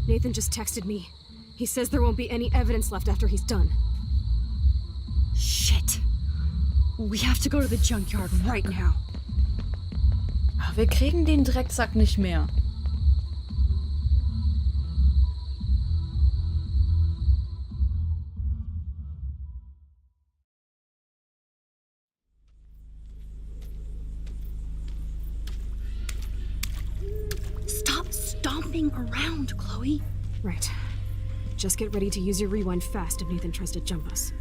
Nathan just texted me. He says there won't be any evidence left after he's done. Shit. We have to go to the junkyard right now. Ach, wir kriegen den Drecksack nicht mehr. Stop stomping around, Chloe. Right. Just get ready to use your rewind fast if Nathan tries to jump us.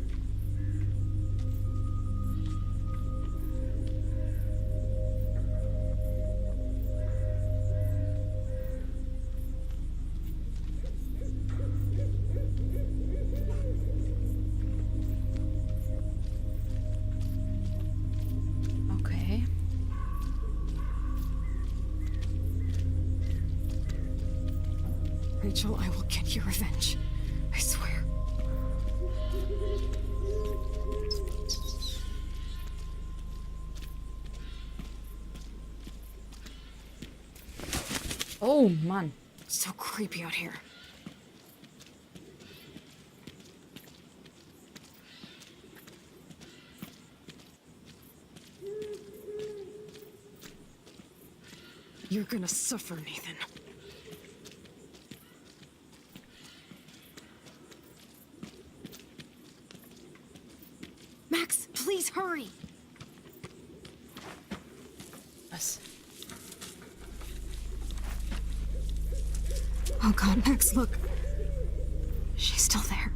Okay. Rachel, I will get your revenge. I swear. Oh, Mann. So creepy out here. You're gonna suffer, Nathan. Max, please hurry! Was? Oh God, Max, look. She's still there.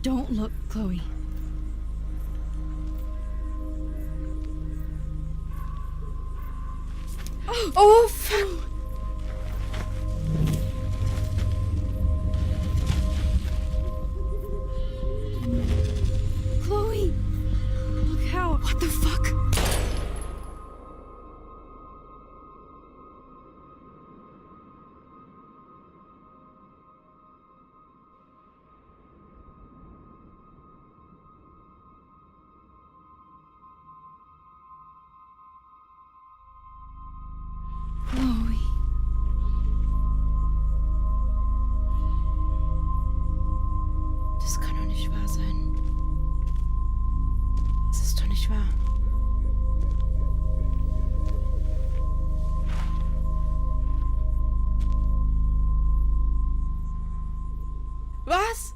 Don't look, Chloe. Oh, fuck. Chloe! Look out! What the fuck? Chloe. Das kann doch nicht wahr sein. Das ist doch nicht wahr. Was?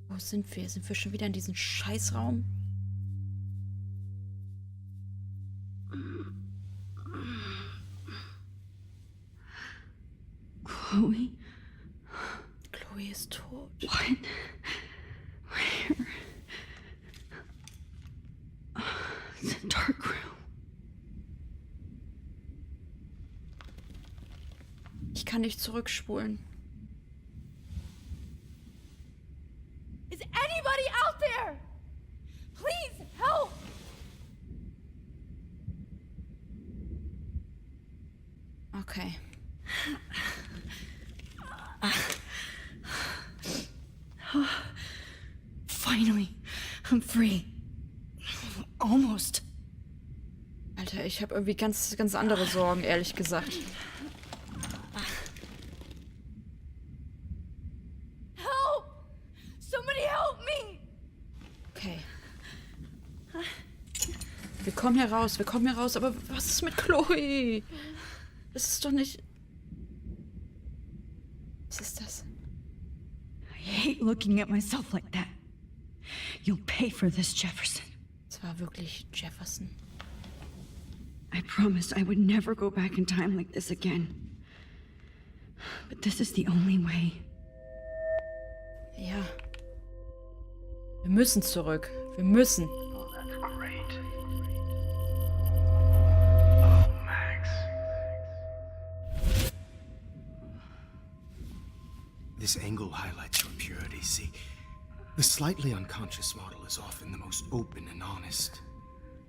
Wo sind wir? Sind wir schon wieder in diesem Scheißraum? Chloe? Chloe ist tot. What? Where? It's a dark room. kann nicht zurückspulen. Is anybody out there? Please help! Okay. Finally, I'm free. Almost. Alter, ich habe irgendwie ganz andere Sorgen, ehrlich gesagt. Help! Somebody help me! Okay. Wir kommen hier raus, aber was ist mit Cloe? Das ist doch nicht... Was ist das? I hate looking at myself like that. You'll pay for this, Jefferson. Es war wirklich Jefferson. I promised I would never go back in time like this again. But this is the only way. Ja. Wir müssen zurück. Wir müssen. Oh, that's great. Oh, Max. This angle highlights your purity, see? The slightly unconscious model is often the most open and honest.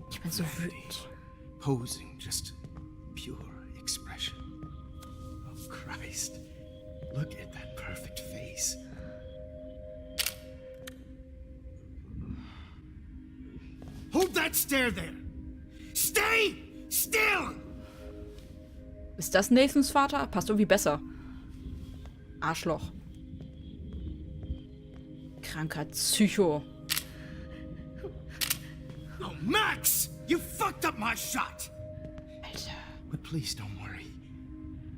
Ich bin so wütend. Posing just pure expression. Oh, Christ. Look at that perfect face. Hold that stare there! Stay still! Ist das Nathans Vater? Passt irgendwie besser. Arschloch. Kranker Psycho. Oh, Max! You fucked up my shot! Alter. But please don't worry.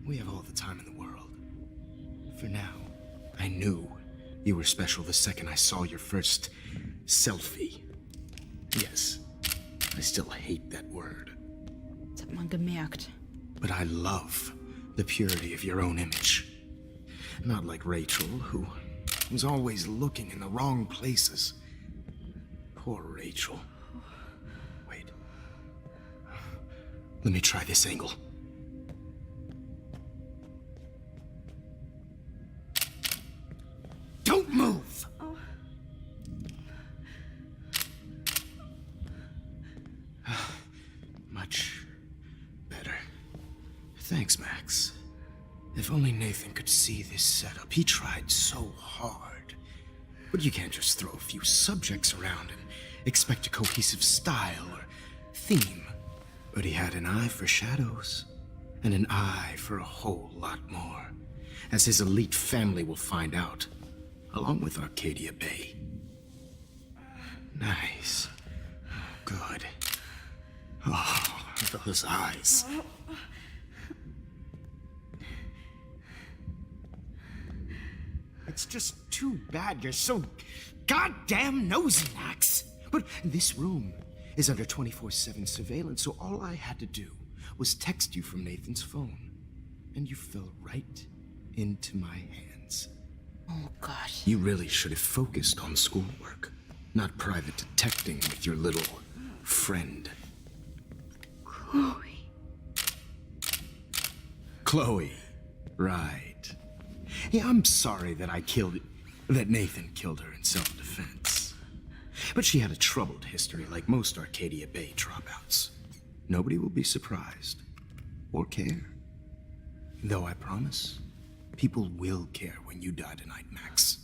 We have all the time in the world. For now, I knew you were special the second I saw your first selfie. Yes, I still hate that word. Das hat man gemerkt. But I love the purity of your own image. Not like Rachel, who was always looking in the wrong places. Poor Rachel. Wait. Let me try this angle. Don't move! Much better. Thanks, Max. If only Nathan could see this setup. He tried so hard. But you can't just throw a few subjects around and expect a cohesive style or theme. But he had an eye for shadows, and an eye for a whole lot more, as his elite family will find out, along with Arcadia Bay. Nice. Good. Oh, those eyes. It's just too bad you're so goddamn nosy, Max. But this room is under 24/7 surveillance, so all I had to do was text you from Nathan's phone. And you fell right into my hands. Oh Gott. You really should have focused on schoolwork, not private detecting with your little friend. Chloe. Cloe. Right. Yeah, I'm sorry that Nathan killed her in self-defense. But she had a troubled history like most Arcadia Bay dropouts. Nobody will be surprised. Or care. Though I promise, people will care when you die tonight, Max.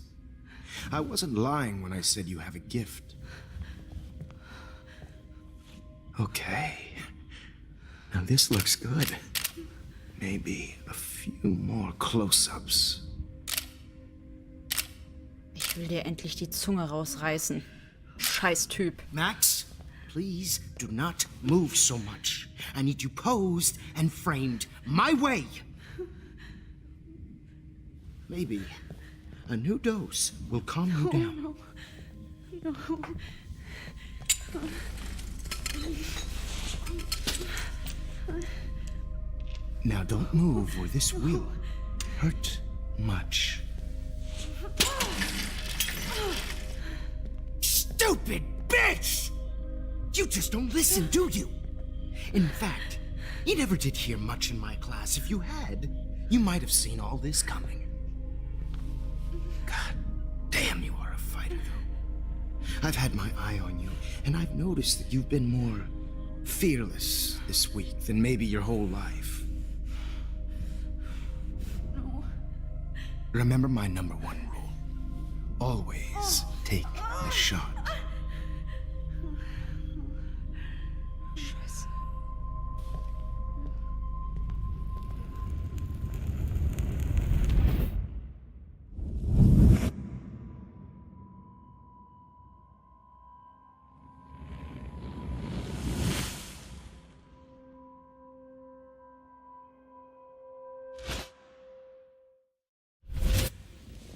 I wasn't lying when I said you have a gift. Okay. Now this looks good. Maybe a few more close-ups. Ich will dir endlich die Zunge rausreißen. Scheiß Typ. Max, please do not move so much. I need you posed and framed my way. Maybe a new dose will calm you down. No. Now don't move or this will hurt much. Stupid bitch! You just don't listen, do you? In fact, You never did hear much in my class. If you had, you might have seen all this coming. God damn, you are a fighter, though. I've had my eye on you, and I've noticed that you've been more fearless this week than maybe your whole life. No. Remember my number one rule. Always take the shot.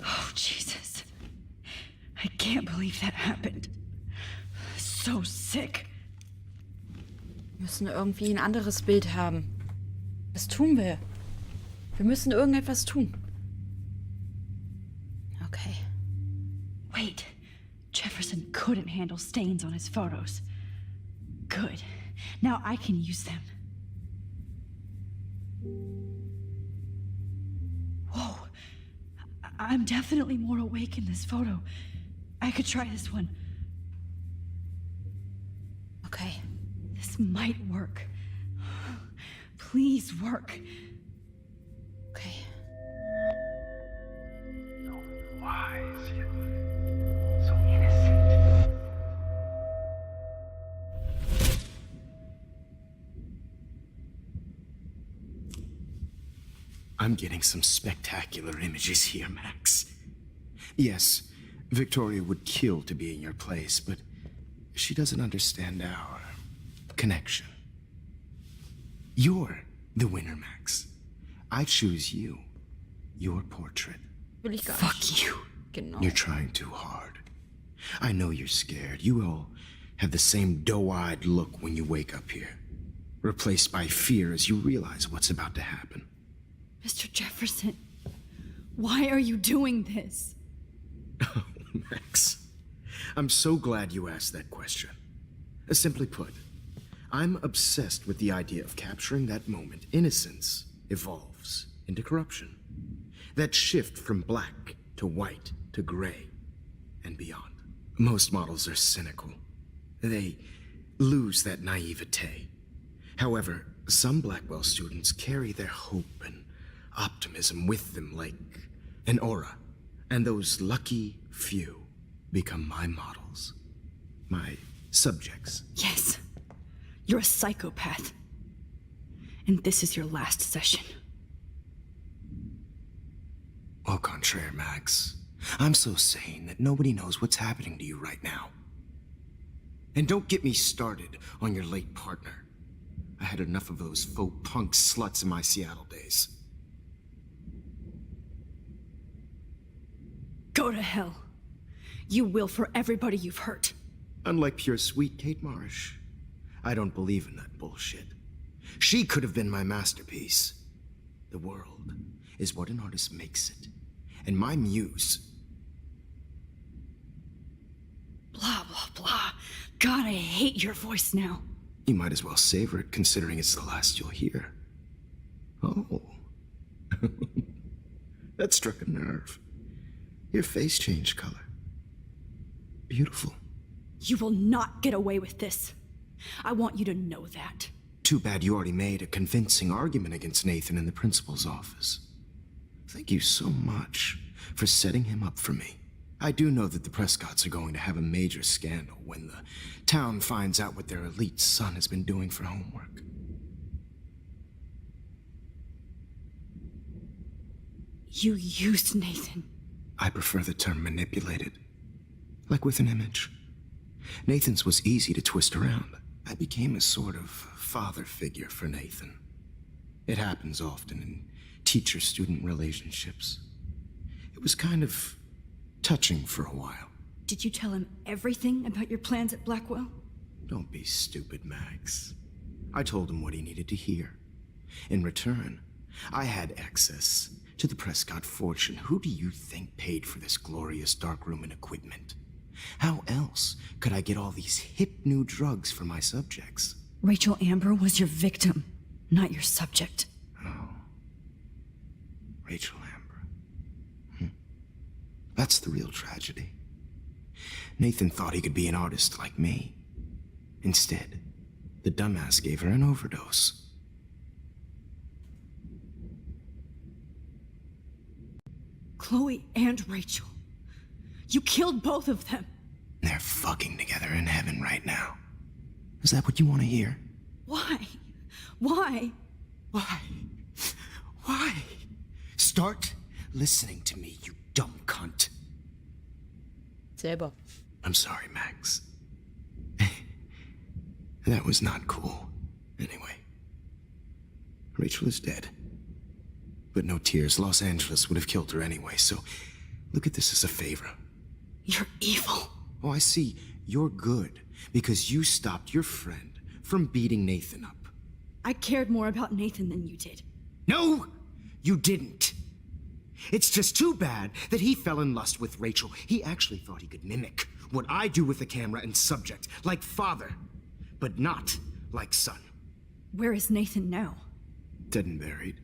Oh, Jesus. I can't believe that happened. So sick. Wir müssen irgendwie ein anderes Bild haben. Was tun wir? Wir müssen irgendetwas tun. Okay. Wait. Jefferson couldn't handle stains on his photos. Good. Now I can use them. Whoa. I'm definitely more awake in this photo. I could try this one. Okay. This might work. Please work. Okay. So wise, yet so innocent. I'm getting some spectacular images here, Max. Yes, Victoria would kill to be in your place, but she doesn't understand our connection. You're the winner, Max. I choose you. Your portrait. Will ich gar Fuck nicht. you. Genau. You're trying too hard. I know you're scared. You all have the same doe-eyed look when you wake up here, replaced by fear as you realize what's about to happen. Mr. Jefferson, why are you doing this? Oh, Max, I'm so glad you asked that question. Simply put, I'm obsessed with the idea of capturing that moment innocence evolves into corruption. That shift from black to white to gray and beyond. Most models are cynical. They lose that naivete. However, some Blackwell students carry their hope and optimism with them like an aura. And those lucky few become my models. My subjects. Yes, you're a psychopath. And this is your last session. Au contraire, Max. I'm so sane that nobody knows what's happening to you right now. And don't get me started on your late partner. I had enough of those faux punk sluts in my Seattle days. Go to hell. You will for everybody you've hurt. Unlike pure sweet Kate Marsh, I don't believe in that bullshit. She could have been my masterpiece. The world is what an artist makes it. And my muse... Blah, blah, blah. God, I hate your voice now. You might as well savor it, considering it's the last you'll hear. Oh. That struck a nerve. Your face changed color. Beautiful. You will not get away with this. I want you to know that. Too bad you already made a convincing argument against Nathan in the principal's office. Thank you so much for setting him up for me. I do know that the Prescotts are going to have a major scandal when the town finds out what their elite son has been doing for homework. You used Nathan. I prefer the term manipulated. Like with an image. Nathan's was easy to twist around. I became a sort of father figure for Nathan. It happens often in teacher-student relationships. It was kind of touching for a while. Did you tell him everything about your plans at Blackwell? Don't be stupid, Max. I told him what he needed to hear. In return, I had access to the Prescott fortune. Who do you think paid for this glorious darkroom and equipment? How else could I get all these hip new drugs for my subjects? Rachel Amber was your victim. not your subject. Rachel Amber. That's the real tragedy. Nathan thought he could be an artist like me. Instead, the dumbass gave her an overdose. Chloe and Rachel. You killed both of them. They're fucking together in heaven right now. Is that what you want to hear? Why? Why? Why? Why? Start listening to me, you dumb cunt. Selber. I'm sorry, Max. That was not cool. Anyway, Rachel is dead. But no tears. Los Angeles would have killed her anyway, so look at this as a favor. You're evil. Oh, I see. You're good because you stopped your friend from beating Nathan up. I cared more about Nathan than you did. No, you didn't. It's just too bad that he fell in lust with Rachel. He actually thought he could mimic what I do with the camera and subject, like father, but not like son. Where is Nathan now? Dead and buried.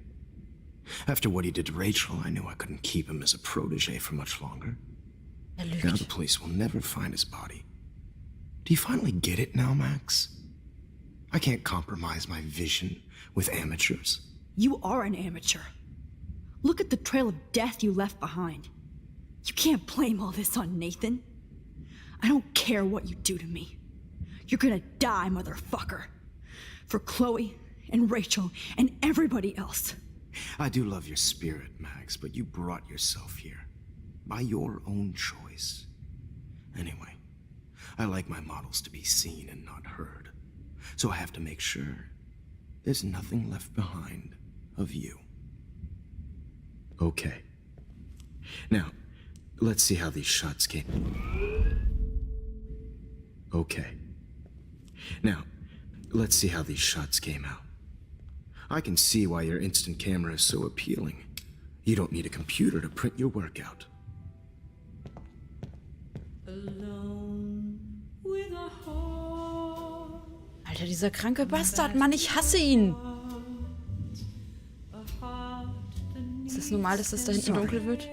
After what he did to Rachel, I knew I couldn't keep him as a protege for much longer. Now the police will never find his body. Do you finally get it now, Max? I can't compromise my vision with amateurs. You are an amateur. Look at the trail of death you left behind. You can't blame all this on Nathan. I don't care what you do to me. You're gonna die, motherfucker. For Chloe and Rachel and everybody else. I do love your spirit, Max, but you brought yourself here. By your own choice. Anyway, I like my models to be seen and not heard. So I have to make sure there's nothing left behind of you. Okay. Now, let's see how these shots came. Okay. Now, let's see how these shots came out. I can see why your instant camera is so appealing. You don't need a computer to print your work out. Alter, dieser kranke Bastard, Mann, ich hasse ihn. Ist es normal, dass das da hinten dunkel wird?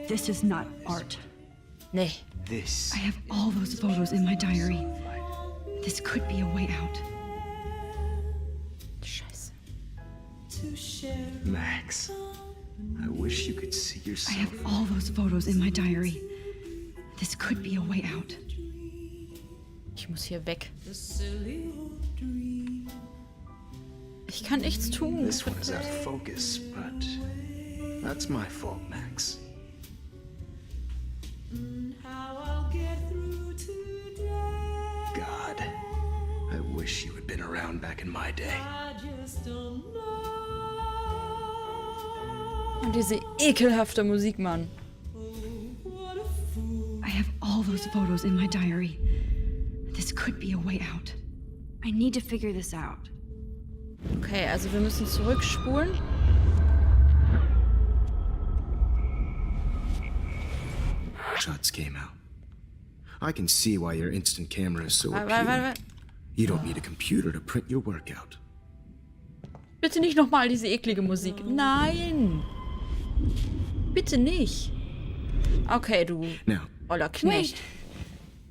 This is not art. Nee. This. I have all those photos in my diary. This could be a way out. Scheiße. Max, I wish you could see I yourself. have all those photos in my diary. This could be a way out. Ich muss hier weg. Ich kann nichts tun. This one's out of focus, but that's my fault, Max. God, I wish you had been around back in my day. Und diese ekelhafte Musik, Mann. I have all those photos in my diary. This could be a way out. I need to figure this out. Okay, also wir müssen zurückspulen. Shots came out. I can see why your instant camera is so Warte. appealing. You don't need a computer to print your work out. Bitte nicht nochmal diese eklige Musik. Nein! Bitte nicht. Okay, du Now, oller Knecht.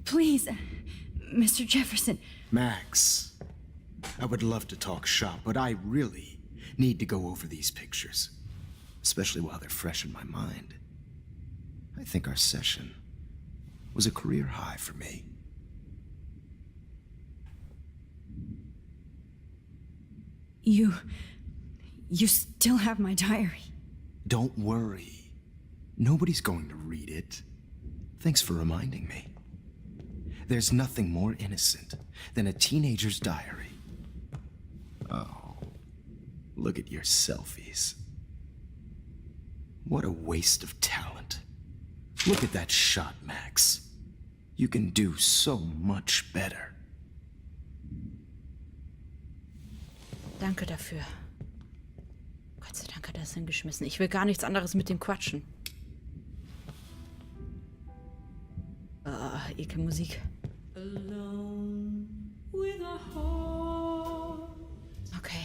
Please, Mr. Jefferson. Max, I would love to talk shop, but I really need to go over these pictures, especially while they're fresh in my mind. I think our session was a career high for me. You still have my diary. Don't worry. Nobody's going to read it. Thanks for reminding me. There's nothing more innocent than a teenager's diary. Oh, look at your selfies. What a waste of talent. Look at that shot, Max. You can do so much better. Danke dafür. Gott sei Dank hat er es hingeschmissen. Ich will gar nichts anderes mit dem quatschen. Ekelmusik. Okay.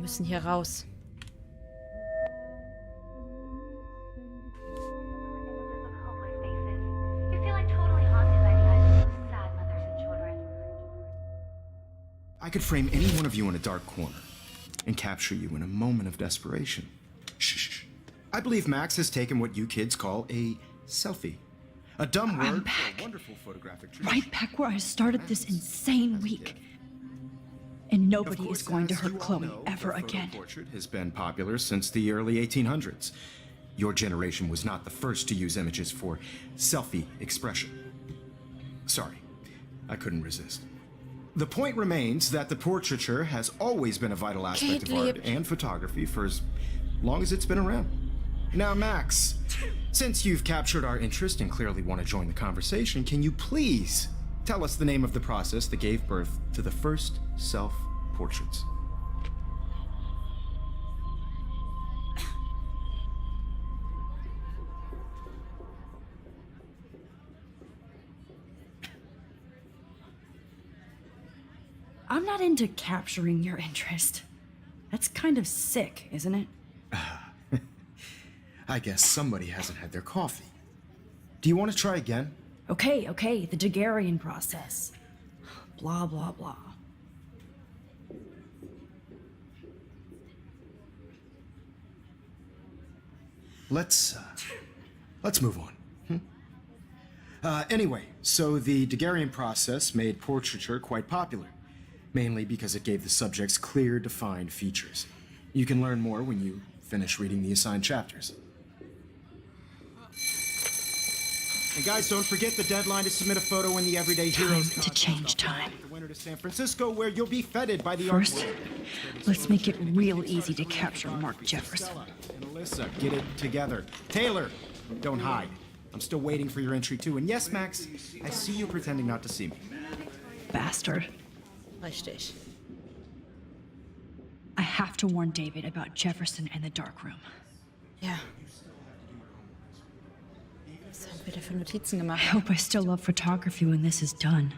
müssen hier raus. Hopeless faces. You feel like totally haunted by the eyes of those sad mothers and children. I could frame any one of you in a dark corner and capture you in a moment of desperation. Shh. I believe Max has taken what you kids call a selfie. A dumb word I'm for back. a wonderful photographic tradition. Right back where I started this insane week. And Of nobody course, is going to as hurt you all Chloe know, ever the photo again. portrait has been popular since the early 1800s. Your generation was not the first to use images for selfie expression. Sorry, I couldn't resist. The point remains that the portraiture has always been a vital aspect of art and photography for as long as it's been around. Now, Max, since you've captured our interest and clearly want to join the conversation, can you please tell us the name of the process that gave birth to the first self-portraits? I'm not into capturing your interest. That's kind of sick, isn't it? I guess somebody hasn't had their coffee. Do you want to try again? Okay, the Daguerrean process. Blah, blah, blah. Let's move on. Anyway, so the Daguerrean process made portraiture quite popular, mainly because it gave the subjects clear, defined features. You can learn more when you finish reading the assigned chapters. And guys, don't forget the deadline to submit a photo in the Everyday Heroes Time to change time. The winner to San Francisco, where you'll be feted by the First, art world. let's make it real easy to capture Mark Jefferson. And Alyssa, get it together. Taylor, don't hide. I'm still waiting for your entry too. And yes, Max, I see you pretending not to see me. Bastard. Richtig. I have to warn David about Jefferson and the dark room. Ja. Was haben wir da für Notizen I gemacht? hope I still love photography when this is done.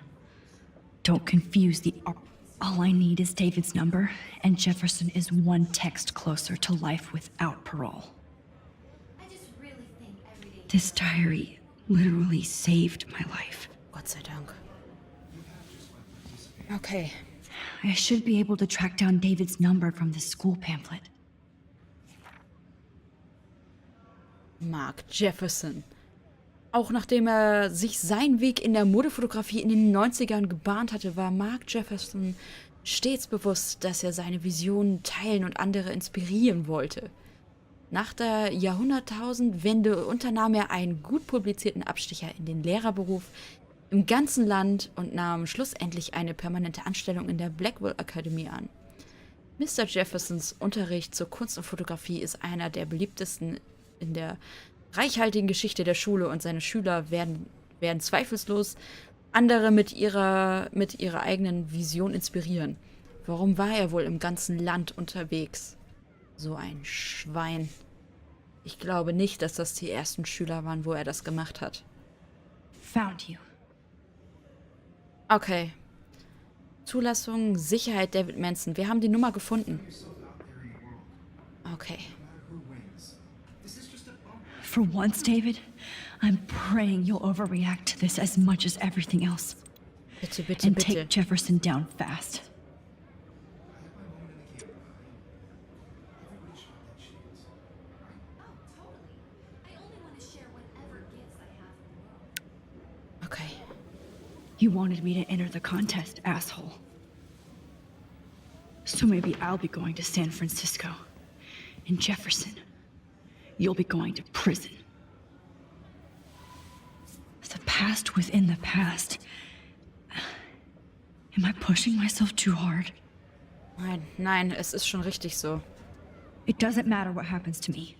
Don't confuse the art. All I need is David's number, and Jefferson is one text closer to life without parole. I just really think everyday This diary literally saved my life. Gott sei Dank. Okay. I should be able to track down David's number from the school pamphlet. Mark Jefferson. Auch nachdem er sich seinen Weg in der Modefotografie in den 90ern gebahnt hatte, war Mark Jefferson stets bewusst, dass er seine Visionen teilen und andere inspirieren wollte. Nach der Jahrhunderttausendwende unternahm er einen gut publizierten Abstecher in den Lehrerberuf im ganzen Land und nahm schlussendlich eine permanente Anstellung in der Blackwell Academy an. Mr. Jeffersons Unterricht zur Kunst und Fotografie ist einer der beliebtesten in der reichhaltigen Geschichte der Schule und seine Schüler werden zweifellos andere mit ihrer eigenen Vision inspirieren. Warum war er wohl im ganzen Land unterwegs? So ein Schwein. Ich glaube nicht, dass das die ersten Schüler waren, wo er das gemacht hat. Found you. Okay. Zulassung, Sicherheit, David Manson. Wir haben die Nummer gefunden. Okay. For once, David, I'm praying you'll overreact to this as much as everything else. Bitte, bitte, And bitte. take Jefferson down fast. I only want to share whatever gifts I have in the world. Okay. You wanted me to enter the contest, asshole. So maybe I'll be going to San Francisco. And Jefferson, you'll be going to prison. The past within the past. Am I pushing myself too hard? Nein, es ist schon richtig so. It doesn't matter what happens to me.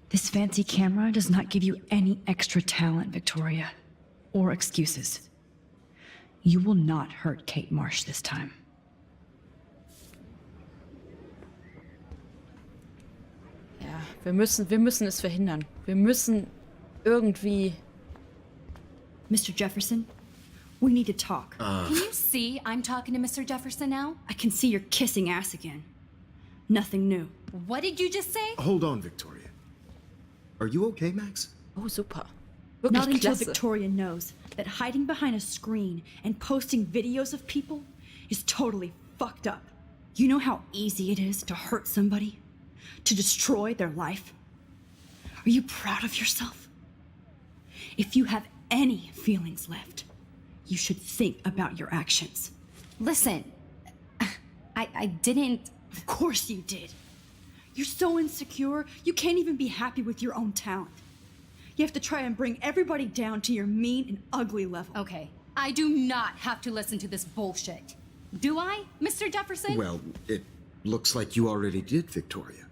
This fancy camera does not give you any extra talent, Victoria. Or excuses. You will not hurt Kate Marsh this time. Ja, wir müssen es verhindern. Wir müssen irgendwie... Mr. Jefferson, we need to talk. Can you see I'm talking to Mr. Jefferson now? I can see you're kissing ass again. Nothing new. What did you just say? Hold on, Victoria. Are you okay, Max? Oh, super. Not Wirklich until klasse. Victoria knows that hiding behind a screen and posting videos of people is totally fucked up. You know how easy it is to hurt somebody? To destroy their life? Are you proud of yourself? If you have any feelings left, you should think about your actions. Listen, I didn't. Of course you did. You're so insecure, you can't even be happy with your own talent. You have to try and bring everybody down to your mean and ugly level. Okay, I do not have to listen to this bullshit. Do I, Mr. Jefferson? Well, it looks like you already did, Victoria.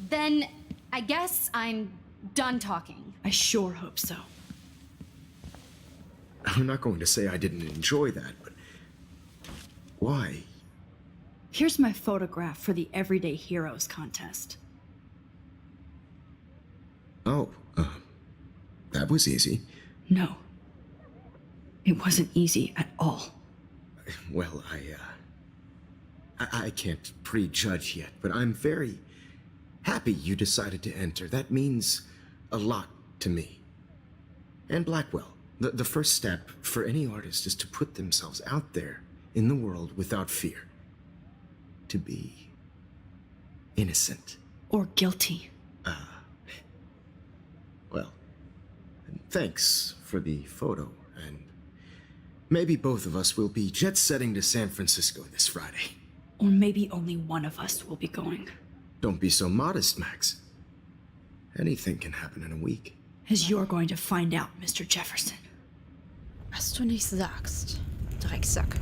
Then I guess I'm done talking. I sure hope so. I'm not going to say I didn't enjoy that, but why? Here's my photograph for the Everyday Heroes contest. Oh, that was easy. No. It wasn't easy at all. Well, I can't prejudge yet, but I'm very happy you decided to enter. That means a lot to me. And Blackwell. The first step for any artist is to put themselves out there in the world without fear. To be innocent. Or guilty. Well, thanks for the photo, and maybe both of us will be jet-setting to San Francisco this Friday. Or maybe only one of us will be going. Don't be so modest, Max. Anything can happen in a week. As you're going to find out, Mr. Jefferson. Was du nicht sagst. Drecksack.